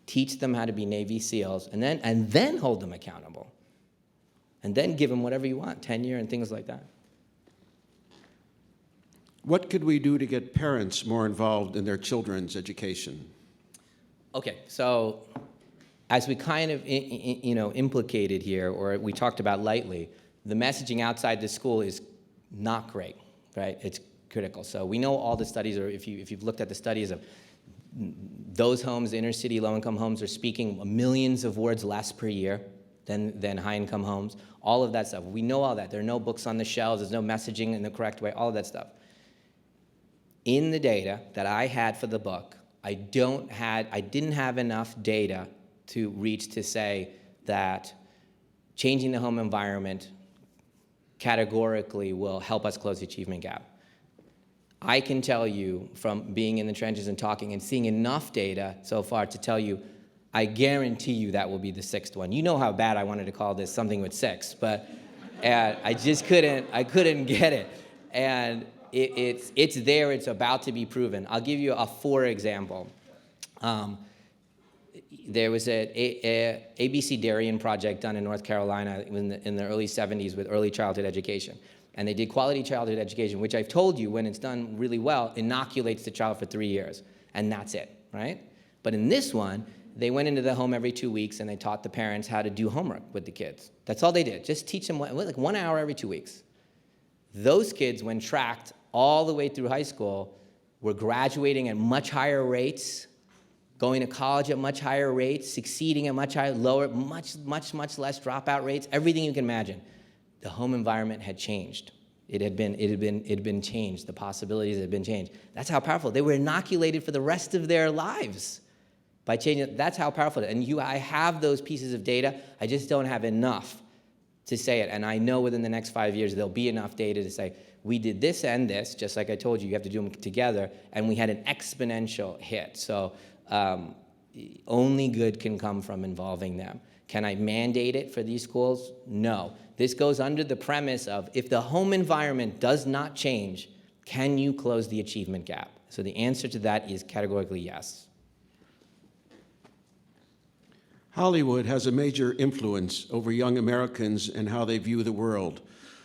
Teach them how to be Navy SEALs, and then hold them accountable. And then give them whatever you want, tenure and things like that. What could we do to get parents more involved in their children's education? Okay, so as we kind of implicated here, or we talked about lightly, the messaging outside the school is not great, right? It's critical. So we know all the studies, or if you've looked at the studies of those homes, inner city low-income homes, are speaking millions of words less per year than high-income homes. All of that stuff. We know all that. There are no books on the shelves. There's no messaging in the correct way. All of that stuff. In the data that I had for the book, I didn't have enough data to reach to say that changing the home environment categorically will help us close the achievement gap. I can tell you from being in the trenches and talking and seeing enough data so far to tell you, I guarantee you that will be the sixth one. You know how bad I wanted to call this something with six, but I just couldn't get it. And it's there, it's about to be proven. I'll give you a for example. There was a ABC Darien project done in North Carolina in the early 70s with early childhood education. And they did quality childhood education, which I've told you, when it's done really well, inoculates the child for 3 years. And that's it, right? But in this one, they went into the home every 2 weeks and they taught the parents how to do homework with the kids. That's all they did. Just teach them like 1 hour every 2 weeks. Those kids, when tracked all the way through high school, were graduating at much higher rates, going to college at much higher rates, succeeding at much higher, lower, much less dropout rates, everything you can imagine. The home environment had changed. It had been changed. The possibilities had been changed. That's how powerful. They were inoculated for the rest of their lives by changing. That's how powerful it is. And I have those pieces of data. I just don't have enough to say it. And I know within the next 5 years, there'll be enough data to say, we did this and this, just like I told you, you have to do them together, and we had an exponential hit. So only good can come from involving them. Can I mandate it for these schools? No. This goes under the premise of, if the home environment does not change, can you close the achievement gap? So the answer to that is categorically yes. Hollywood has a major influence over young Americans and how they view the world.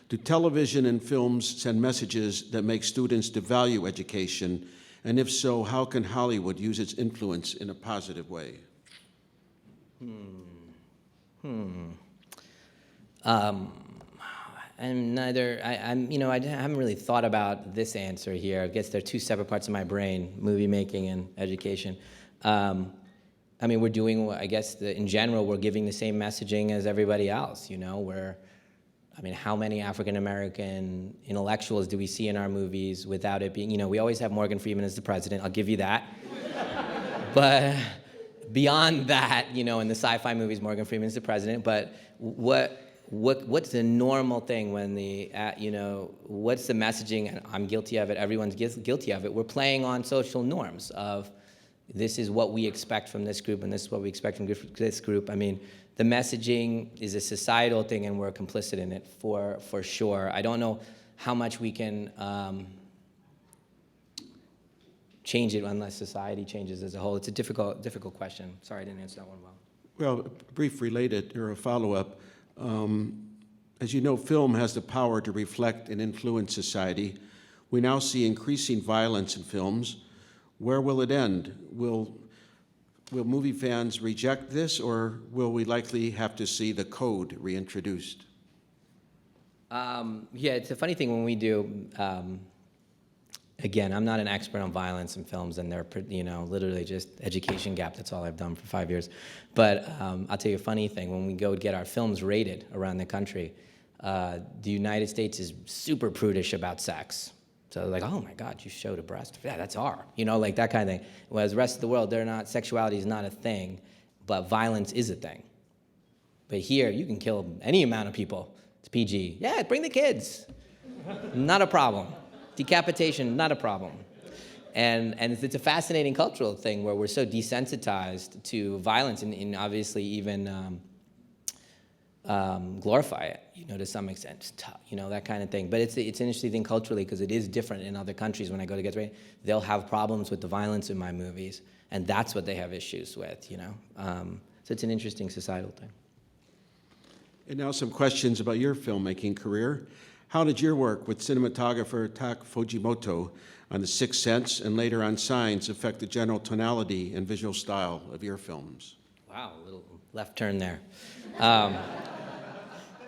Do television and films send messages that make students devalue education? And if so, how can Hollywood use its influence in a positive way? I haven't really thought about this answer here. I guess there are two separate parts of my brain, movie making and education. We're doing, I guess, in general, we're giving the same messaging as everybody else. How many African-American intellectuals do we see in our movies without it being, we always have Morgan Freeman as the president, I'll give you that. But beyond that, in the sci-fi movies, Morgan Freeman is the president, but what's the normal thing when what's the messaging? And I'm guilty of it, everyone's guilty of it. We're playing on social norms of, this is what we expect from this group, and this is what we expect from this group. The messaging is a societal thing, and we're complicit in it for sure. I don't know how much we can change it unless society changes as a whole. It's a difficult question. Sorry, I didn't answer that one well. Well, a brief related or a follow-up. As you know, film has the power to reflect and influence society. We now see increasing violence in films. Where will it end? Will movie fans reject this, or will we likely have to see the code reintroduced? It's a funny thing when we do again, I'm not an expert on violence in films, and they're, literally just education gap. That's all I've done for 5 years. But I'll tell you a funny thing. When we go get our films rated around the country, the United States is super prudish about sex. So they're like, oh my God, you showed a breast. Yeah, that's R. Like that kind of thing. Whereas the rest of the world, sexuality is not a thing, but violence is a thing. But here, you can kill any amount of people. It's PG. Yeah, bring the kids. Not a problem. Decapitation, not a problem. And it's a fascinating cultural thing where we're so desensitized to violence and obviously even glorify it, to some extent, that kind of thing. But it's an interesting thing culturally because it is different in other countries. When I go to get ready, they'll have problems with the violence in my movies, and that's what they have issues with, So it's an interesting societal thing. And now some questions about your filmmaking career. How did your work with cinematographer Tak Fujimoto on The Sixth Sense and later on Signs affect the general tonality and visual style of your films? Wow, a little left turn there. I'm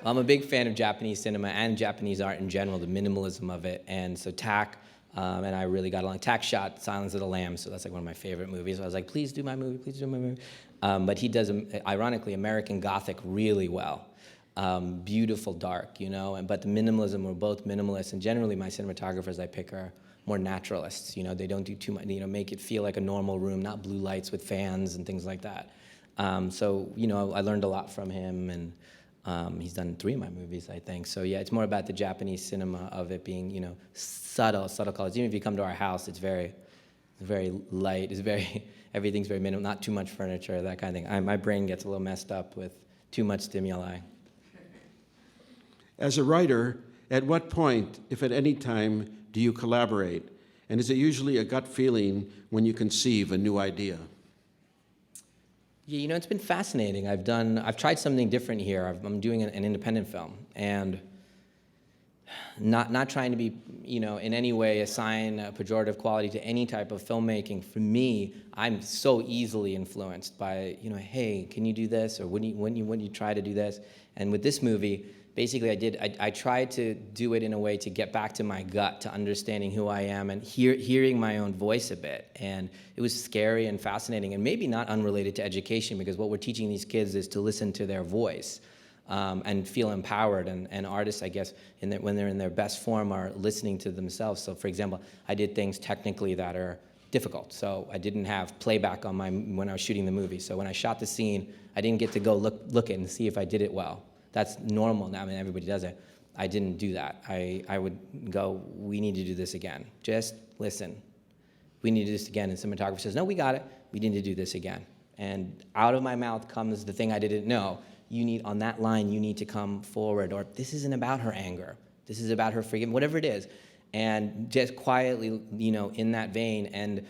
a big fan of Japanese cinema and Japanese art in general, the minimalism of it. And so Tak and I really got along. Tak shot Silence of the Lambs, so that's like one of my favorite movies. So I was like, please do my movie, please do my movie. But he does, ironically, American Gothic really well. Beautiful dark, but the minimalism, we're both minimalists, and generally my cinematographers I pick are more naturalists, they don't do too much, make it feel like a normal room, not blue lights with fans and things like that. So, I learned a lot from him, and he's done 3 of my movies, I think. So yeah, it's more about the Japanese cinema of it being, subtle colors. Even if you come to our house, it's very light, everything's very minimal, not too much furniture, that kind of thing. My brain gets a little messed up with too much stimuli. As a writer, at what point, if at any time, do you collaborate? And is it usually a gut feeling when you conceive a new idea? Yeah, it's been fascinating. I've tried something different here. I'm doing an independent film, and not trying to be, in any way assign a pejorative quality to any type of filmmaking. For me, I'm so easily influenced by, hey, can you do this? Or wouldn't you try to do this? And with this movie, basically I tried to do it in a way to get back to my gut, to understanding who I am and hearing my own voice a bit. And it was scary and fascinating, and maybe not unrelated to education, because what we're teaching these kids is to listen to their voice and feel empowered. And artists, I guess, when they're in their best form, are listening to themselves. So for example, I did things technically that are difficult. So I didn't have playback on when I was shooting the movie. So when I shot the scene, I didn't get to go look it and see if I did it well. That's normal now. Everybody does it. I didn't do that. I would go, we need to do this again. Just listen. We need to do this again. And the cinematographer says, no, we got it. We need to do this again. And out of my mouth comes the thing I didn't know. On that line, you need to come forward. Or this isn't about her anger. This is about her forgiveness, whatever it is. And just quietly, in that vein. And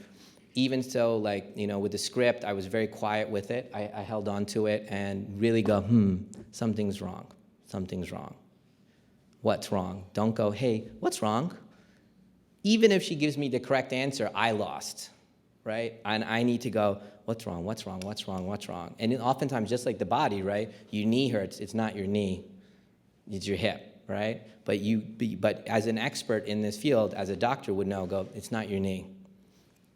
even so, with the script, I was very quiet with it. I held on to it and really go, something's wrong. Something's wrong. What's wrong? Don't go, hey, what's wrong? Even if she gives me the correct answer, I lost, right? And I need to go, what's wrong? What's wrong? What's wrong? What's wrong? And oftentimes, just like the body, right? Your knee hurts. It's not your knee. It's your hip, right? But as an expert in this field, as a doctor would know, go, it's not your knee.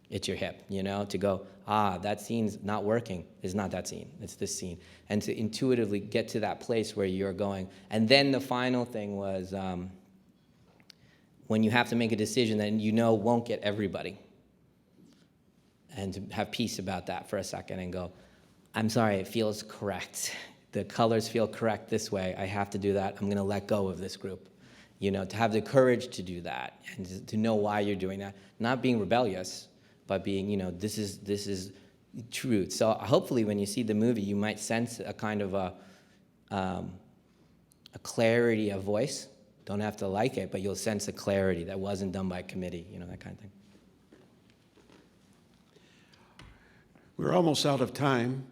It's your hip, to go, that scene's not working. It's not that scene, it's this scene. And to intuitively get to that place where you're going. And then the final thing was when you have to make a decision that won't get everybody. And to have peace about that for a second and go, I'm sorry, it feels correct. The colors feel correct this way. I have to do that. I'm going to let go of this group. To have the courage to do that and to know why you're doing that. Not being rebellious, but being, this is truth. So hopefully when you see the movie, you might sense a kind of a clarity of voice. Don't have to like it, but you'll sense a clarity that wasn't done by committee, that kind of thing. We're almost out of time,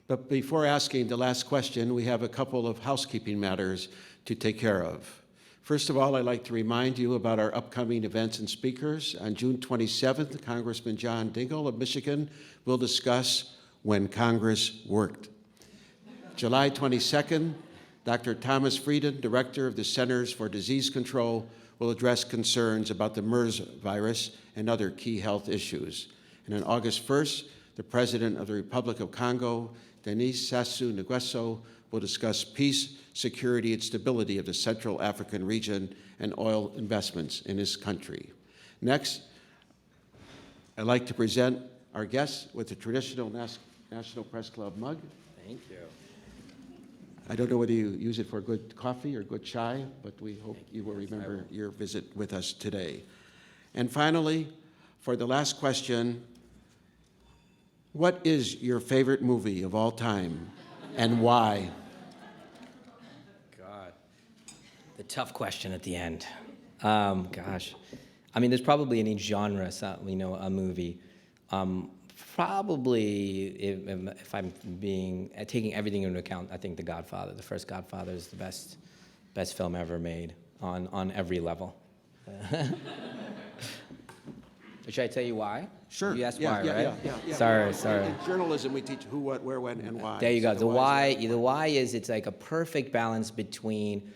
but before asking the last question, we have a couple of housekeeping matters to take care of. First of all, I'd like to remind you about our upcoming events and speakers. On June 27th, Congressman John Dingell of Michigan will discuss When Congress Worked. July 22nd, Dr. Thomas Frieden, Director of the Centers for Disease Control, will address concerns about the MERS virus and other key health issues. And on August 1st, the President of the Republic of Congo, Denis Sassou Nguesso, will discuss peace, security, and stability of the Central African region and oil investments in his country. Next, I'd like to present our guests with the traditional National Press Club mug. Thank you. I don't know whether you use it for good coffee or good chai, but we hope you will remember your visit with us today. And finally, for the last question, what is your favorite movie of all time and why? God. The tough question at the end. Gosh. I mean, there's probably in each genre, a movie. Probably, if I'm taking everything into account, I think The Godfather, the first Godfather, is the best film ever made on every level. Should I tell you why? Sure. You asked Yeah, why, yeah, right? Yeah. Sorry. In journalism, we teach who, what, where, when, and why. There you go. So The why is it's like a perfect balance between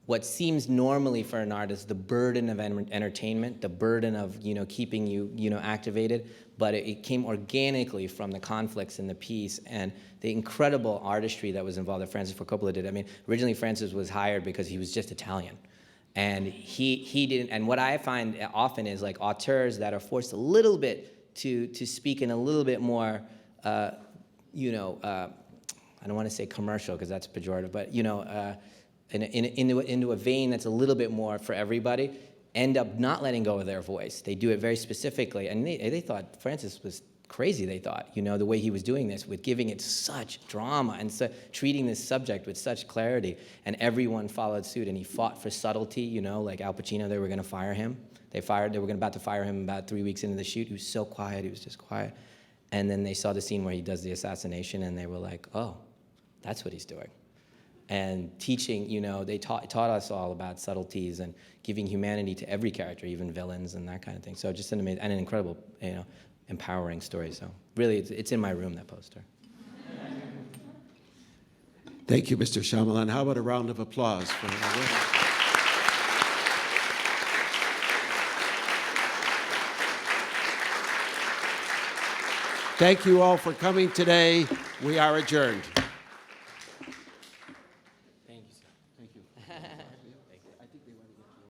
what seems normally for an artist, the burden of entertainment, the burden of keeping you activated, but it came organically from the conflicts in the piece and the incredible artistry that was involved that Francis Ford Coppola did. I mean, originally Francis was hired because he was just Italian, and he didn't. And what I find often is like auteurs that are forced a little bit to speak in a little bit more, I don't want to say commercial because that's pejorative, but into a vein that's a little bit more for everybody, end up not letting go of their voice. They do it very specifically, and they thought Francis was crazy, they thought, the way he was doing this, with giving it such drama and treating this subject with such clarity, and everyone followed suit, and he fought for subtlety, like Al Pacino, they were going to fire him. They were about to fire him about 3 weeks into the shoot. He was so quiet, he was just quiet. And then they saw the scene where he does the assassination, and they were like, oh, that's what he's doing. And teaching, they taught us all about subtleties and giving humanity to every character, even villains and that kind of thing. So just an amazing and an incredible, empowering story. So really, it's in my room, that poster. Thank you, Mr. Shyamalan. How about a round of applause for our witness? Thank you all for coming today. We are adjourned.